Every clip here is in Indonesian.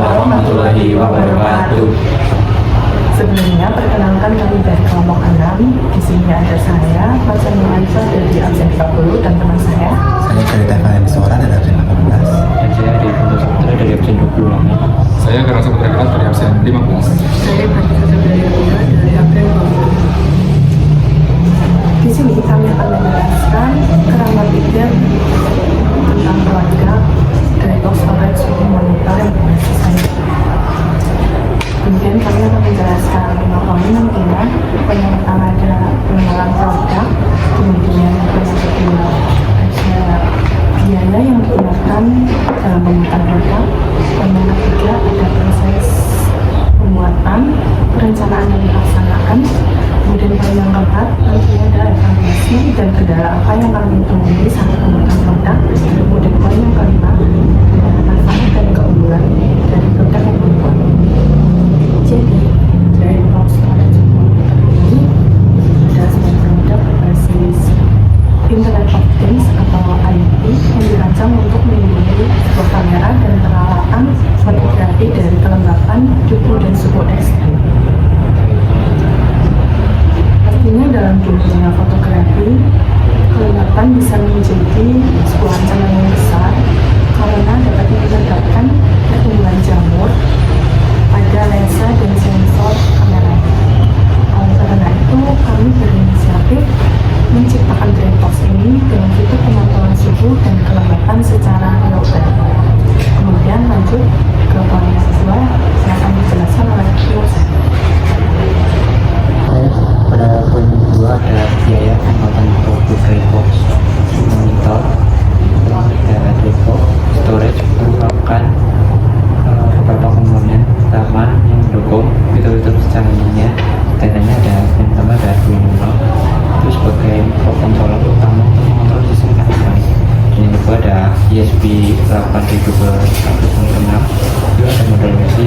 warahmatullahi wabarakatuh. Sebelumnya, perkenalkan kami dari kelompok 6. Di sini ada saya, Fajar Numansyah dari absen 30 dan teman saya. Saya dari TFM Suara dari absen 18. Dan saya dari Pondok Saputra dari absen 28. Saya Karang Saputra Kelas dari absen 15. Saya Bagi Saudari dari absen 20. Di sini kami akan menjelaskan kerangka pikir tentang keluarga dari storage monitor yang berbasis IT. Kemudian kami akan menjelaskan 5 poin nantinya. Poin yang pertama ada pengenalan produk, kemudian poin yang kedua ada biaya yang digunakan dalam pembuatan produk, poin yang ketiga ada proses pembuatan, perencanaan yang dilaksanakan, kemudian poin yang keempat nantinya ada evaluasi dan kendala apa yang kami temui saat pembuatan produk, kemudian poin yang kelima ada manfaat dan keunggulan dari produk yang dibuat. Jadi, dari box storage monitor ini ada sebuah produk berbasis Internet of Things atau IoT yang dirancang untuk melindungi sebuah kamera dan peralatan fotografi dari kelembapan, debu, dan suhu ekstrim. Artinya dalam dunia fotografi, kelembapan bisa menjadi sebuah ancaman yang besar karena dapat menyebabkan pertumbuhan jamur pada lensa dan sensor kamera. Oleh karena itu, kami berinisiatif menciptakan Drybox ini dengan fitur pemantauan suhu dan kelembapan secara real time. Kemudian lanjut ke poin yang kedua yang akan dijelaskan oleh Yosef. Pada poin kedua ada biaya pembuatan produk Drybox monitor. Ada Drybox storage merupakan beberapa komponen utama yang mendukung fitur-fitur secanggihnya. Dananya ada yang pertama ada Arduino, itu sebagai microcontroller utama untuk mengontrol sistem elektronik. Dan yang kedua ada USB 8200/1.6, itu ada model versi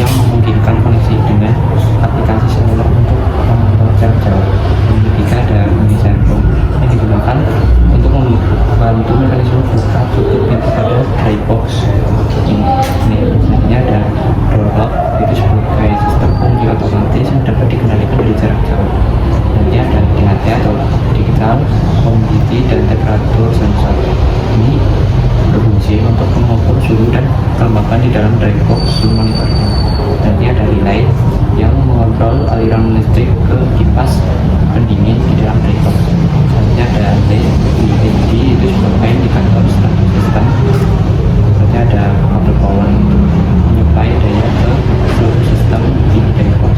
yang memungkinkan koneksi dengan aplikasi seluler untuk memantau jarak jauh. Yang ketiga ada Unisendum yang digunakan untuk membantu mekanisme buka tutup pintu pada Drybox ini. Selanjutnya ada Doorlock, itu sebagai sistem kunci otomatis yang dapat dikendalikan dari jarak jauh. Nanti ada DHT atau Digital Humidity dan Temperature Sensor. Ini berfungsi untuk mengukur suhu dan kelembapan di dalam Drybox monitor. Nanti ada relay yang mengontrol aliran listrik ke kipas pendingin di dalam Drybox. Selanjutnya ada LED, itu sebagai indikator status sistem. Selanjutnya ada motor power untuk menyuplai daya ke seluruh sistem di Drybox.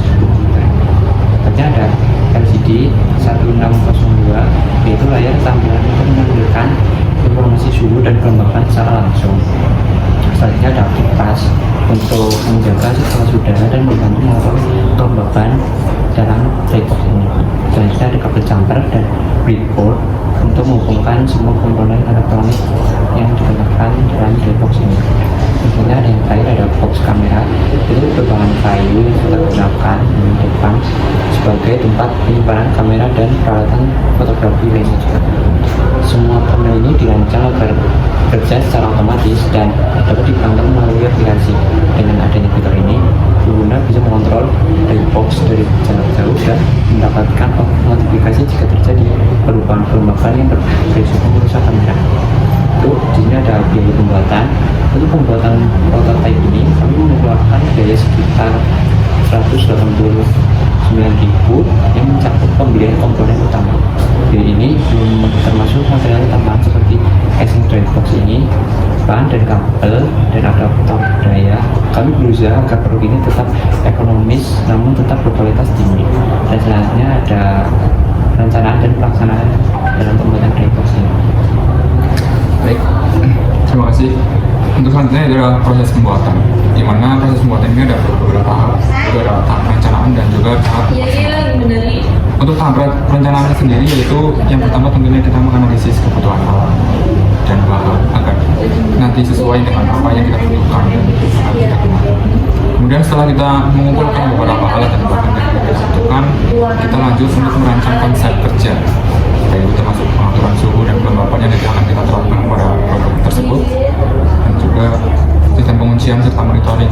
Selanjutnya ada LCD 1602, yaitu layar tampilan untuk menampilkan informasi suhu dan kelembapan secara langsung. Selanjutnya ada kipas untuk menjaga sirkulasi udara dan membantu mengatur kelembapan dalam Drybox ini. Selanjutnya ada kabel jumper dan breadboard untuk menghubungkan semua komponen elektronik yang digunakan dalam Drybox ini. Selanjutnya ada yang terakhir ada box kamera, itu berbahan kayu yang kita gunakan di depan sebagai tempat penyimpanan kamera dan peralatan fotografi lainnya. Semua panel ini dirancang agar bekerja secara otomatis dan dapat dipantau melalui aplikasi. Dengan adanya fitur ini, pengguna bisa mengontrol Drybox dari jarak jauh dan mendapatkan notifikasi jika terjadi perubahan kelembapan yang berisiko merusak kamera. Itu di sini ada biaya pembuatan. Untuk pembuatan prototipe ini kami mengeluarkan biaya sekitar 189.000 yang mencakup pembelian komponen utama. Biaya ini belum termasuk material tambahan seperti casing Drybox ini, bahan dan kabel dan adaptor daya. Kami berusaha agar produk ini tetap ekonomis namun tetap berkualitas tinggi. Dan selanjutnya ada perencanaan dan pelaksanaan dalam pembuatan Drybox ini. Baik, terima kasih. Untuk selanjutnya adalah proses pembuatan, di mana proses pembuatan ini ada beberapa hal, ada tahap perencanaan dan juga tahap untuk tahap perencanaan sendiri, yaitu yang pertama tentunya kita menganalisis kebutuhan alat dan bahan agar nanti sesuai dengan apa yang kita butuhkan dan akan kita gunakan. Kemudian setelah kita mengumpulkan beberapa alat dan bahan yang kita butuhkan, kita lanjut untuk merancang konsep kerja, yaitu termasuk pengaturan suhu dan kelembapan yang akan kita terapkan pada produk tersebut, dan juga sistem penguncian serta monitoring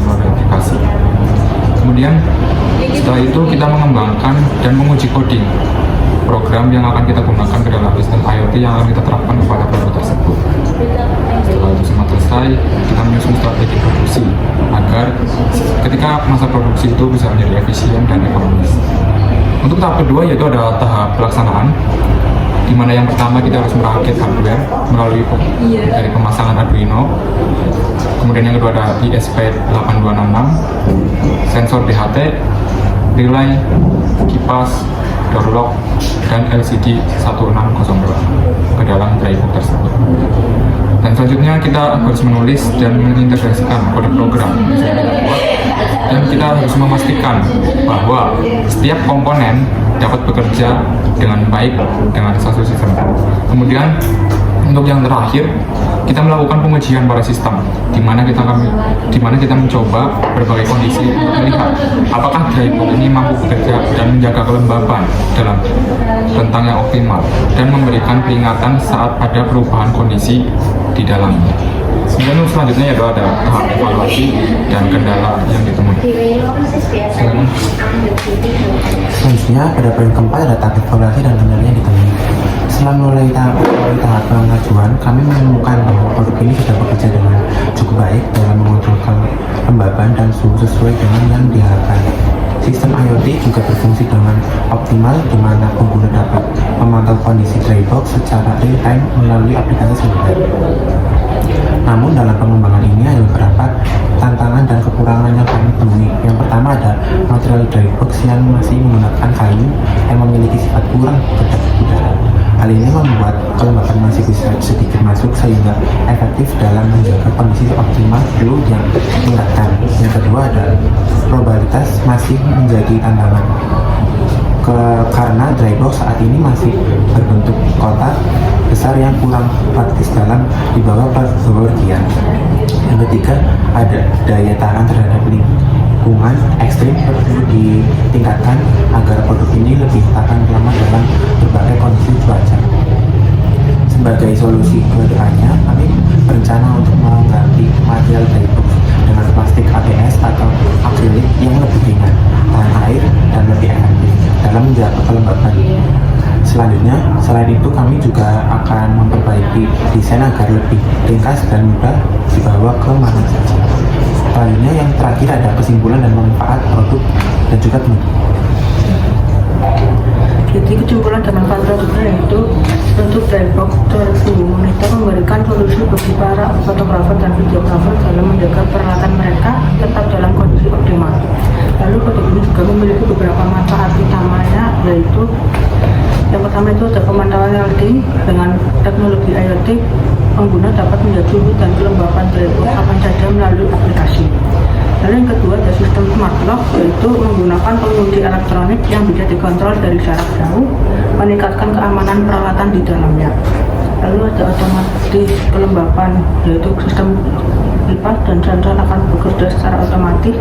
Setelah itu kita mengembangkan dan menguji coding program yang akan kita gunakan ke dalam sistem IoT yang akan kita terapkan kepada produk tersebut. Setelah itu semua selesai, kita menyusun strategi produksi agar ketika masa produksi itu bisa menjadi efisien dan ekonomis. Untuk tahap kedua yaitu ada tahap pelaksanaan, di mana yang pertama kita harus merakit hardware melalui dari pemasangan Arduino. Kemudian yang kedua ada ISP8266, sensor DHT, relay, kipas, door lock, dan LCD 1602 ke dalam drybox tersebut. Dan selanjutnya kita harus menulis dan mengintegrasikan kode program yang sudah kita buat, dan kita harus memastikan bahwa setiap komponen dapat bekerja dengan baik dengan satu sistem. Kemudian untuk yang terakhir, kita melakukan pengujian pada sistem, di mana kita mencoba berbagai kondisi untuk melihat apakah drybox ini mampu bekerja dan menjaga kelembaban dalam rentang yang optimal dan memberikan peringatan saat ada perubahan kondisi di dalamnya. Kemudian selanjutnya yaitu ada tahap evaluasi dan kendala yang ditemui. Selanjutnya pada poin keempat ada tahap evaluasi dan kendala yang ditemui. Setelah mulai tahap pengajuan, kami menemukan bahwa produk ini sudah bekerja dengan cukup baik dalam mengontrol kelembaban dan suhu sesuai dengan yang diharapkan. Sistem IoT juga berfungsi dengan optimal di mana pengguna dapat memantau kondisi drybox secara real time melalui aplikasi seluler. Namun dalam pengembangan ini ada beberapa tantangan dan kekurangan yang kami temui. Yang pertama ada material drybox yang masih menggunakan kayu yang memiliki sifat kurang kedap udara. Hal ini membuat kelembapan masih bisa sedikit masuk sehingga efektif dalam menjaga kondisi optimal perlu yang ditingkatkan. Yang kedua ada probabilitas masih menjadi tantangan karena drybox saat ini masih berbentuk kotak besar yang kurang praktis dalam dibawa bepergian. Yang ketiga ada daya tahan terhadap lingkungan ekstrim perlu ditingkatkan agar produk ini lebih tahan lama dalam berbagai kondisi cuaca. Sebagai solusi kedepannya, kami berencana untuk mengganti material drybox dengan plastik ABS atau akrilik yang lebih ringan, tahan air, dan lebih efektif dalam menjaga kelembaban. Selanjutnya, selain itu kami juga akan memperbaiki desain agar lebih ringkas dan mudah dibawa ke mana saja. Selanjutnya yang terakhir ada kesimpulan dan manfaat produk dan juga teman-teman. Jadi kesimpulan dan manfaat produknya yaitu untuk drybox Turbo Monitor memberikan solusi bagi para fotografer dan videografer dalam menjaga peralatan mereka tetap dalam kondisi optimal. Lalu produk ini juga memiliki beberapa manfaat utamanya, yaitu yang pertama itu ada pemantauan real time dengan teknologi IoT. Pengguna dapat melihat suhu dan kelembapan drybox kapan saja melalui aplikasi. Lalu yang kedua ada sistem smart lock, yaitu menggunakan pengunci elektronik yang bisa dikontrol dari jarak jauh, meningkatkan keamanan peralatan di dalamnya. Lalu ada otomatis kelembapan, yaitu sistem kipas dan sensor akan bekerja secara otomatis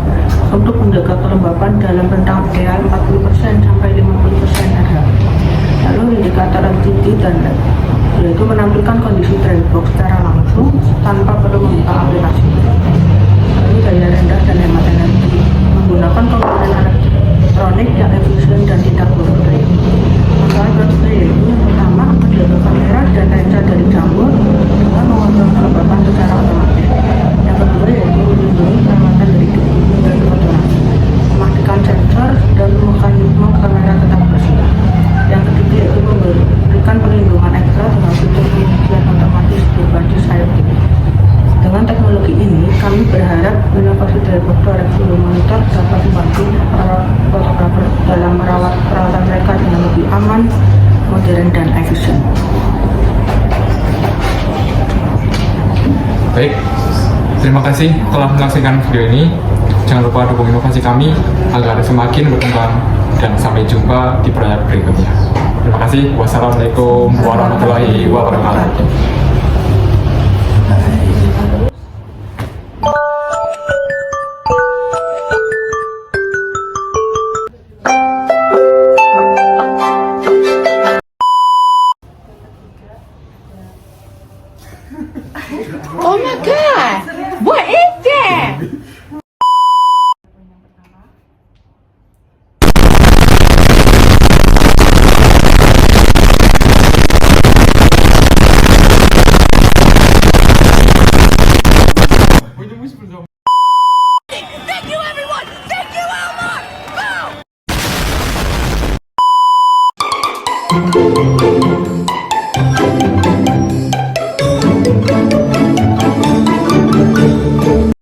untuk menjaga kelembapan dalam rentang ideal 40% sampai 50% ada. Lalu indikator LCD dan LED, yaitu menampilkan kondisi drybox secara langsung tanpa perlu membuka aplikasi. Lalu daya rendah dan hemat energi, menggunakan komponen elektronik yang efisien dan tidak boros. Masalah produknya yaitu yang pertama menjaga kamera dan lensa dari jamur dengan mengontrol kelembapan secara otomatis. Yang kedua yaitu melindungi keselamatan dari debu dan kotoran, memastikan sensor dan mekanisme kamera tetap bersih. Yang ketiga yaitu memberikan perlindungan ekstra dengan fitur pengujian otomatis berbasis IoT. Dengan teknologi ini, kami berharap inovasi drybox Turbo Monitor dapat membantu para fotografer dalam merawat peralatan mereka dengan lebih aman, modern, dan efisien. Baik, terima kasih telah menyaksikan video ini. Jangan lupa dukung inovasi kami agar semakin berkembang, dan sampai jumpa di proyek berikutnya. Terima kasih. Wassalamualaikum warahmatullahi wabarakatuh. Oh my god! What is that? Thank